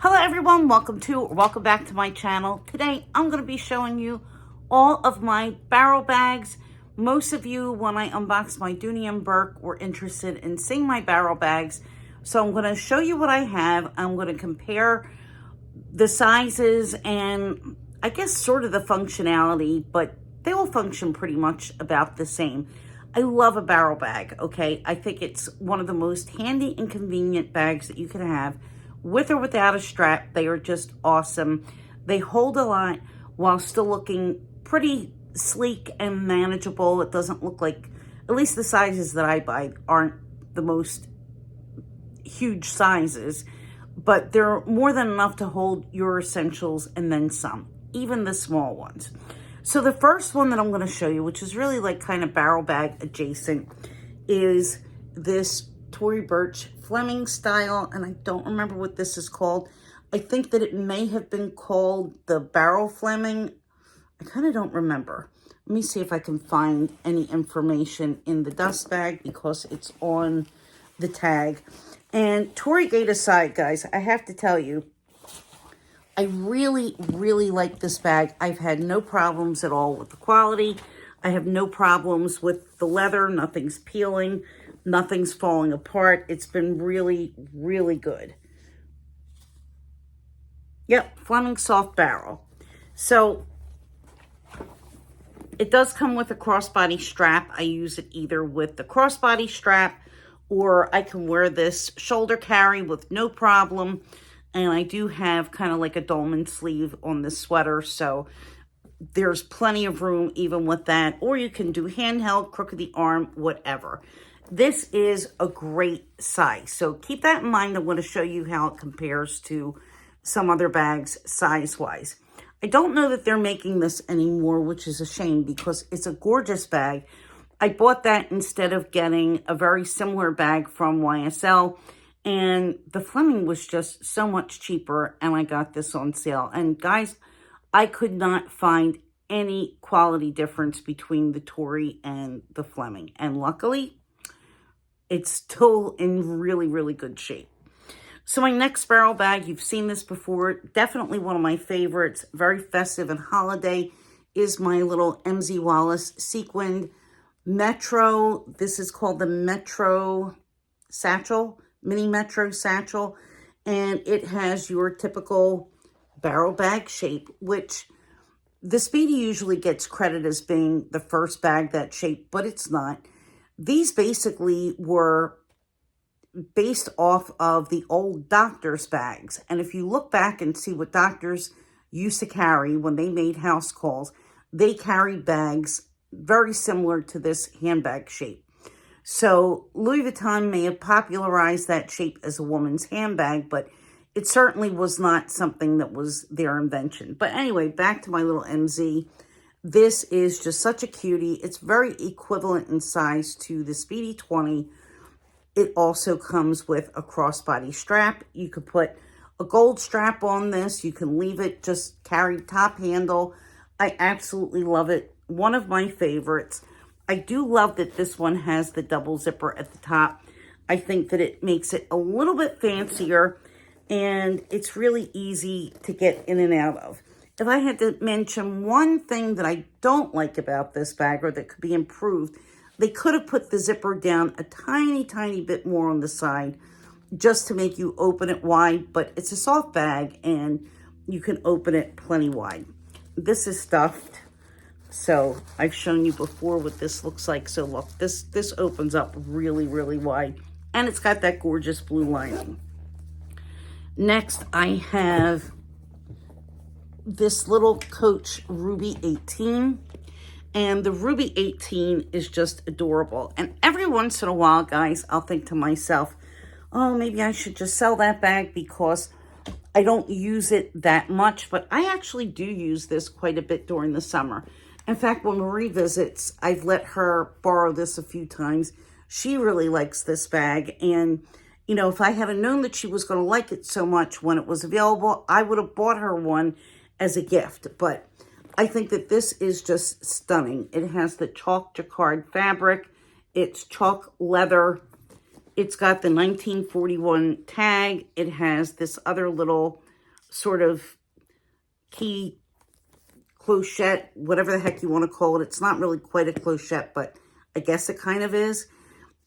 Hello everyone, welcome back to my channel. Today I'm going to be showing you all of my barrel bags. Most of you, when I unboxed my Dooney Bourke, were interested in seeing my barrel bags. So I'm going to show you what I have. I'm going to compare the sizes and I guess sort of the functionality, but they all function pretty much about the same. I love a barrel bag, okay? I think it's one of the most handy and convenient bags that you can have. With or without a strap, they are just awesome. They hold a lot while still looking pretty sleek and manageable. It doesn't look like, at least the sizes that I buy aren't the most huge sizes, but they're more than enough to hold your essentials and then some, even the small ones. So the first one that I'm going to show you, which is really like kind of barrel bag adjacent, is this Tory Burch Fleming style, and I don't remember what this is called. I think that it may have been called the Barrel Fleming. I kind of don't remember. Let me see if I can find any information in the dust bag because it's on the tag. And Tory gate aside, guys, I have to tell you, I really, really like this bag. I've had no problems at all with the quality. I have no problems with the leather. Nothing's peeling. Nothing's falling apart. It's been really, really good. Yep, Fleming soft barrel. So it does come with a crossbody strap. I use it either with the crossbody strap or I can wear this shoulder carry with no problem. And I do have kind of like a dolman sleeve on this sweater, so there's plenty of room even with that. Or you can do handheld, crook of the arm, whatever. This is a great size. So keep that in mind. I'm going to show you how it compares to some other bags size-wise. I don't know that they're making this anymore, which is a shame because it's a gorgeous bag. I bought that instead of getting a very similar bag from YSL. And the Fleming was just so much cheaper, and I got this on sale. And guys, I could not find any quality difference between the Tory and the Fleming. And luckily, it's still in really, really good shape. So my next barrel bag, you've seen this before, definitely one of my favorites, very festive and holiday, is my little MZ Wallace sequined Metro. This is called the Metro Satchel. Mini Metro Satchel, and it has your typical barrel bag shape, which the Speedy usually gets credit as being the first bag that shape, but it's not. These basically were based off of the old doctor's bags, and if you look back and see what doctors used to carry when they made house calls, they carried bags very similar to this handbag shape. So Louis Vuitton may have popularized that shape as a woman's handbag, but it certainly was not something that was their invention. But anyway, back to my little MZ. This is just such a cutie. It's very equivalent in size to the Speedy 20. It also comes with a crossbody strap. You could put a gold strap on this. You can leave it just carry top handle. I absolutely love it. One of my favorites. I do love that this one has the double zipper at the top. I think that it makes it a little bit fancier and it's really easy to get in and out of. If I had to mention one thing that I don't like about this bag or that could be improved, they could have put the zipper down a tiny, tiny bit more on the side just to make you open it wide, but it's a soft bag and you can open it plenty wide. This is stuffed. So I've shown you before what this looks like. So look, this opens up really, really wide. And it's got that gorgeous blue lining. Next, I have this little Coach Ruby 18. And the Ruby 18 is just adorable. And every once in a while, guys, I'll think to myself, oh, maybe I should just sell that bag because I don't use it that much. But I actually do use this quite a bit during the summer. In fact, when Marie visits, I've let her borrow this a few times. She really likes this bag. And, you know, if I had known that she was going to like it so much when it was available, I would have bought her one as a gift. But I think that this is just stunning. It has the chalk jacquard fabric. It's chalk leather. It's got the 1941 tag. It has this other little sort of key clochette, whatever the heck you want to call it. It's not really quite a clochette, but I guess it kind of is.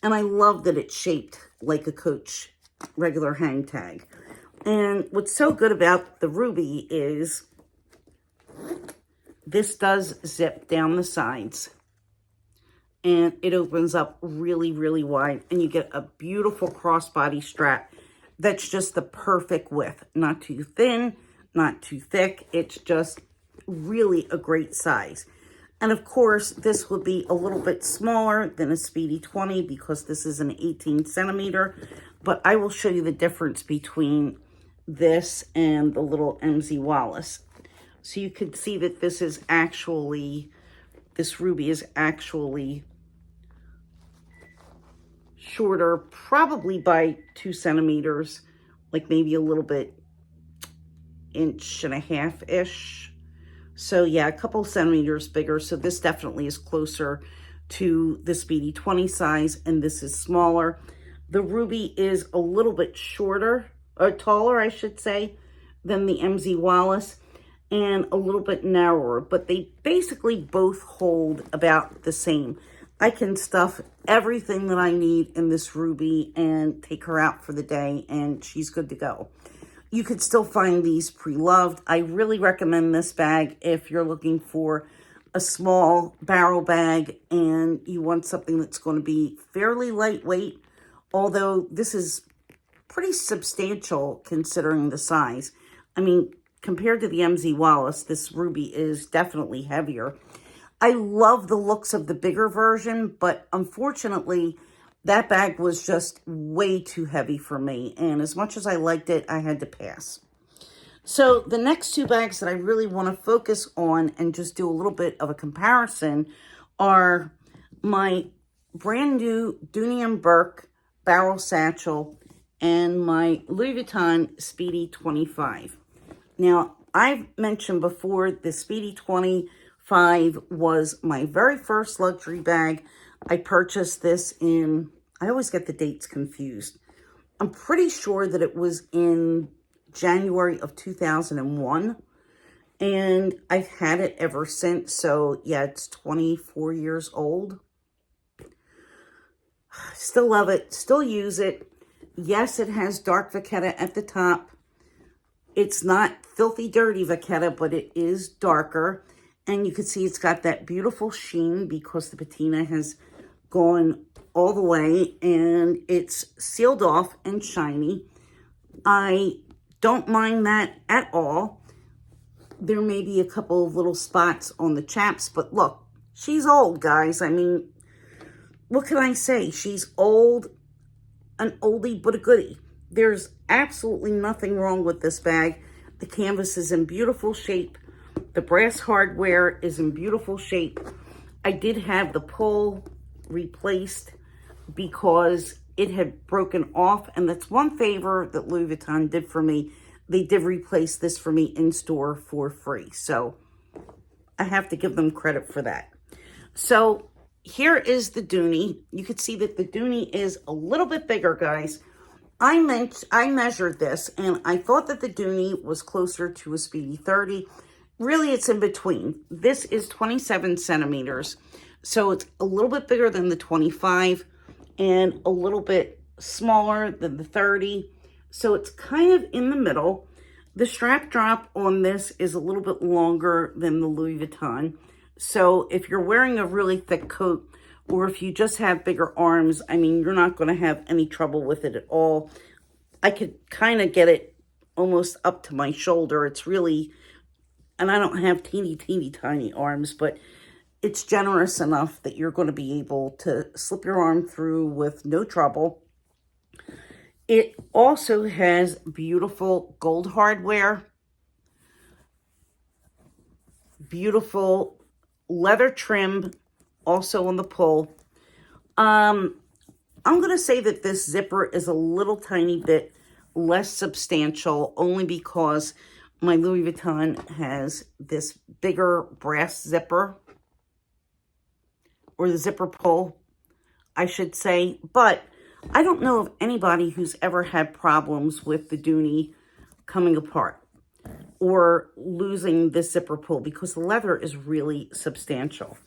And I love that it's shaped like a Coach regular hang tag. And what's so good about the ruby is this does zip down the sides. And it opens up really, really wide. And you get a beautiful crossbody strap that's just the perfect width. Not too thin, not too thick. It's just really a great size. And of course, this would be a little bit smaller than a Speedy 20 because this is an 18 centimeter. But I will show you the difference between this and the little MZ Wallace. So you can see that this is actually, this ruby is actually shorter, probably by 2 centimeters, like maybe a little bit, 1.5-ish. So yeah, a couple centimeters bigger. So this definitely is closer to the Speedy 20 size, and this is smaller. The ruby is a little bit shorter, or taller, I should say, than the MZ Wallace, and a little bit narrower, but they basically both hold about the same. I can stuff everything that I need in this ruby and take her out for the day, and she's good to go. You could still find these pre-loved. I really recommend this bag if you're looking for a small barrel bag and you want something that's going to be fairly lightweight, although this is pretty substantial considering the size. I mean, compared to the MZ Wallace, this ruby is definitely heavier. I love the looks of the bigger version, but unfortunately, that bag was just way too heavy for me. And as much as I liked it, I had to pass. So the next two bags that I really want to focus on and just do a little bit of a comparison are my brand new Dooney Bourke barrel satchel and my Louis Vuitton Speedy 25. Now, I've mentioned before the Speedy 25 was my very first luxury bag. I purchased this in, I always get the dates confused. I'm pretty sure that it was in January of 2001. And I've had it ever since. So yeah, it's 24 years old. Still love it. Still use it. Yes, it has dark vachetta at the top. It's not filthy dirty vachetta, but it is darker. And you can see it's got that beautiful sheen because the patina has gone all the way and it's sealed off and shiny. I don't mind that at all. There may be a couple of little spots on the chaps, but look, she's old, guys. I mean, what can I say? She's old, an oldie but a goodie. There's absolutely nothing wrong with this bag. The canvas is in beautiful shape. The brass hardware is in beautiful shape. I did have the pull replaced because it had broken off, and that's one favor that Louis Vuitton did for me. They did replace this for me in store for free, so I have to give them credit for that. So here is the Dooney. You can see that the Dooney is a little bit bigger, guys. I measured this, and I thought that the Dooney was closer to a Speedy 30. Really, it's in between. This is 27 centimeters. So it's a little bit bigger than the 25 and a little bit smaller than the 30. So it's kind of in the middle. The strap drop on this is a little bit longer than the Louis Vuitton. So if you're wearing a really thick coat or if you just have bigger arms, I mean, you're not going to have any trouble with it at all. I could kind of get it almost up to my shoulder. It's really, and I don't have teeny tiny arms, but it's generous enough that you're going to be able to slip your arm through with no trouble. It also has beautiful gold hardware, beautiful leather trim, also on the pull. I'm going to say that this zipper is a little tiny bit less substantial, only because my Louis Vuitton has this bigger brass zipper, or the zipper pull, I should say. But I don't know of anybody who's ever had problems with the Dooney coming apart. or losing the zipper pull because the leather is really substantial.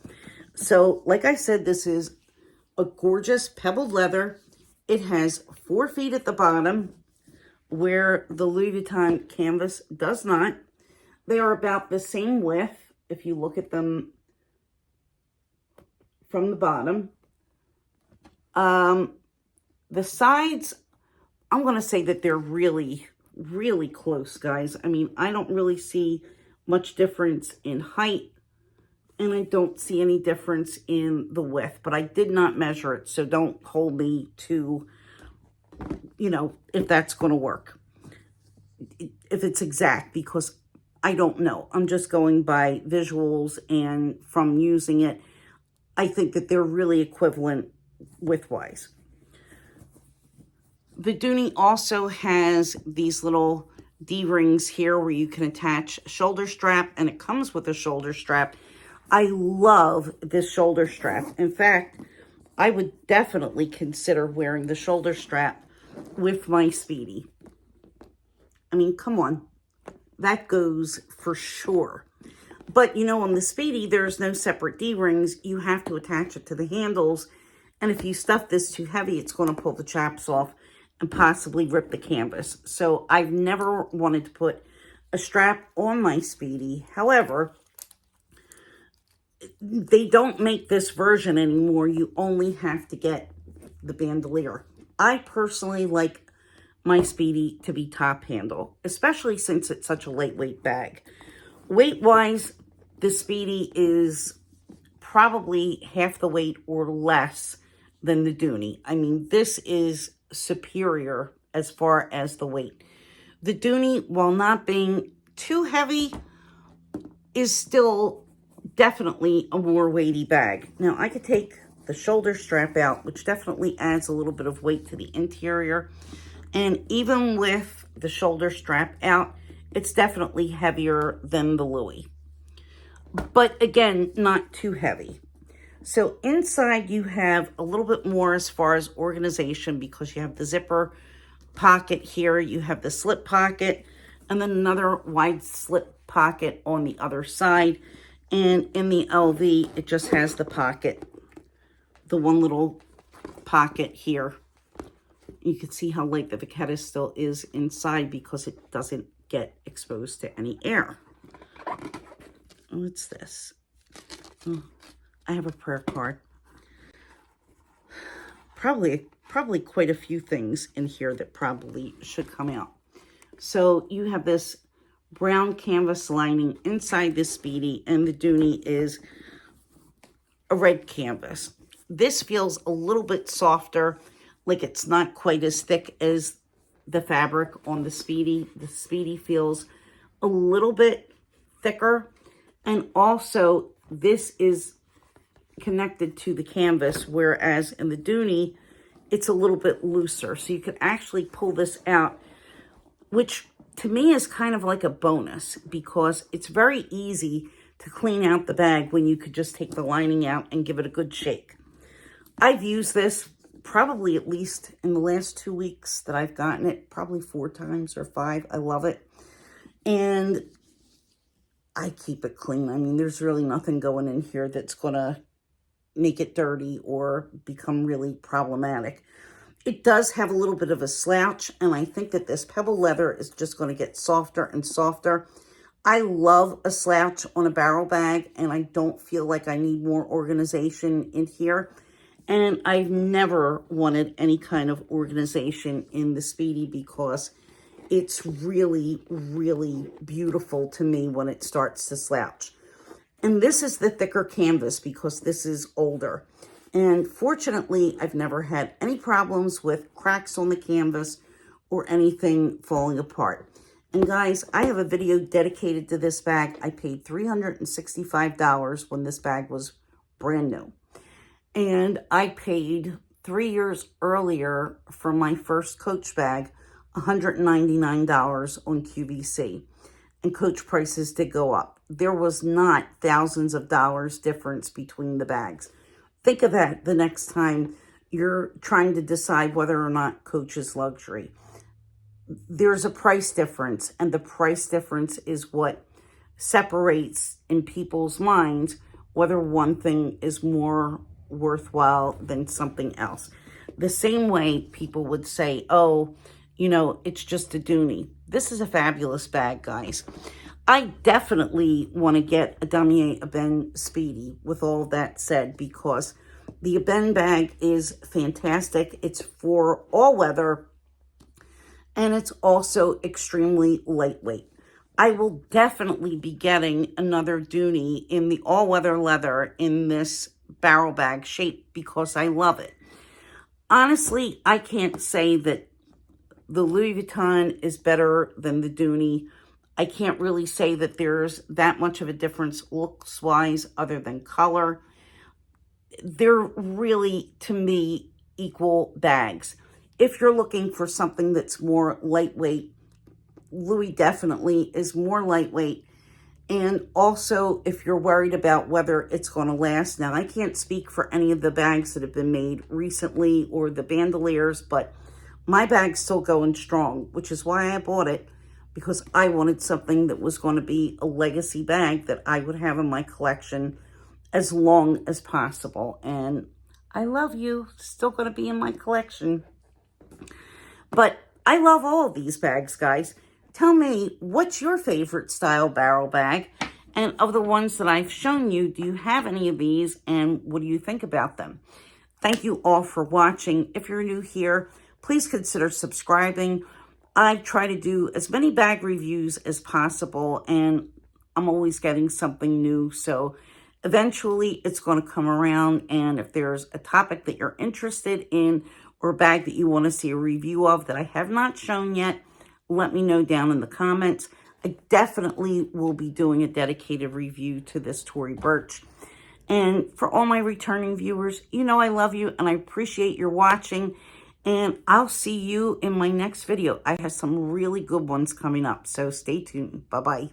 So like I said, this is a gorgeous pebbled leather. It has 4 feet at the bottom where the Louis Vuitton canvas does not. They are about the same width if you look at them from the bottom. The sides, I'm going to say that they're really, really close, guys. I mean, I don't really see much difference in height, and I don't see any difference in the width, but I did not measure it, so don't hold me to, you know, if that's going to work, if it's exact, because I don't know. I'm just going by visuals, and from using it, I think that they're really equivalent width-wise. The Dooney also has these little D-rings here where you can attach shoulder strap, and it comes with a shoulder strap. I love this shoulder strap. In fact, I would definitely consider wearing the shoulder strap with my Speedy. I mean, come on. That goes for sure. But, you know, on the Speedy, there's no separate D-rings. You have to attach it to the handles. And if you stuff this too heavy, it's going to pull the chaps off and possibly rip the canvas. So I've never wanted to put a strap on my Speedy. However, they don't make this version anymore. You only have to get the bandolier. I personally like my Speedy to be top handle, especially since it's such a lightweight bag. Weight-wise, the Speedy is probably half the weight or less than the Dooney. I mean, this is superior as far as the weight. The Dooney, while not being too heavy, is still definitely a more weighty bag. Now, I could take the shoulder strap out, which definitely adds a little bit of weight to the interior. And even with the shoulder strap out, it's definitely heavier than the Louis. But again, not too heavy. So inside you have a little bit more as far as organization because you have the zipper pocket here, you have the slip pocket, and then another wide slip pocket on the other side. And in the LV, it just has the pocket, the one little pocket here. You can see how light the vachetta still is inside because it doesn't get exposed to any air. What's this? Oh, I have a prayer card. Probably quite a few things in here that probably should come out. So you have this brown canvas lining inside this Speedy, and the Dooney is a red canvas. This feels a little bit softer, like it's not quite as thick as the fabric on the Speedy. The Speedy feels a little bit thicker, and also this is connected to the canvas, whereas in the Dooney, it's a little bit looser. So you could actually pull this out, which to me is kind of like a bonus because it's very easy to clean out the bag when you could just take the lining out and give it a good shake. I've used this probably at least in the last 2 weeks that I've gotten it, probably 4 times or 5. I love it. And I keep it clean. I mean, there's really nothing going in here that's going to make it dirty or become really problematic. It does have a little bit of a slouch, and I think that this pebble leather is just going to get softer and softer. I love a slouch on a barrel bag, and I don't feel like I need more organization in here. And I've never wanted any kind of organization in the Speedy because it's really, really beautiful to me when it starts to slouch. And this is the thicker canvas because this is older. And fortunately, I've never had any problems with cracks on the canvas or anything falling apart. And guys, I have a video dedicated to this bag. I paid $365 when this bag was brand new. And I paid 3 years earlier for my first Coach bag, $199 on QVC. And Coach prices did go up. There was not thousands of dollars difference between the bags. Think of that the next time you're trying to decide whether or not Coach is luxury. there's a price difference, and the price difference is what separates in people's minds whether one thing is more worthwhile than something else. The same way people would say, oh, you know, it's just a Dooney. This is a fabulous bag, guys. I definitely want to get a Damier Ebene Speedy, with all that said, because the Ebene bag is fantastic. It's for all weather, and it's also extremely lightweight. I will definitely be getting another Dooney in the all-weather leather in this barrel bag shape because I love it. Honestly, I can't say that the Louis Vuitton is better than the Dooney. I can't really say that there's that much of a difference looks-wise other than color. They're really, to me, equal bags. If you're looking for something that's more lightweight, Louis definitely is more lightweight. And also, if you're worried about whether it's going to last, now I can't speak for any of the bags that have been made recently or the bandoliers, but my bag's still going strong, which is why I bought it, because I wanted something that was going to be a legacy bag that I would have in my collection as long as possible. And I love you, still going to be in my collection. But I love all of these bags, guys. Tell me, what's your favorite style barrel bag? And of the ones that I've shown you, do you have any of these? And what do you think about them? Thank you all for watching. If you're new here, please consider subscribing. I try to do as many bag reviews as possible, and I'm always getting something new. So eventually it's going to come around. And if there's a topic that you're interested in or a bag that you want to see a review of that I have not shown yet, let me know down in the comments. I definitely will be doing a dedicated review to this Tory Burch. And for all my returning viewers, you know I love you and I appreciate your watching. And I'll see you in my next video. I have some really good ones coming up, so stay tuned. Bye-bye.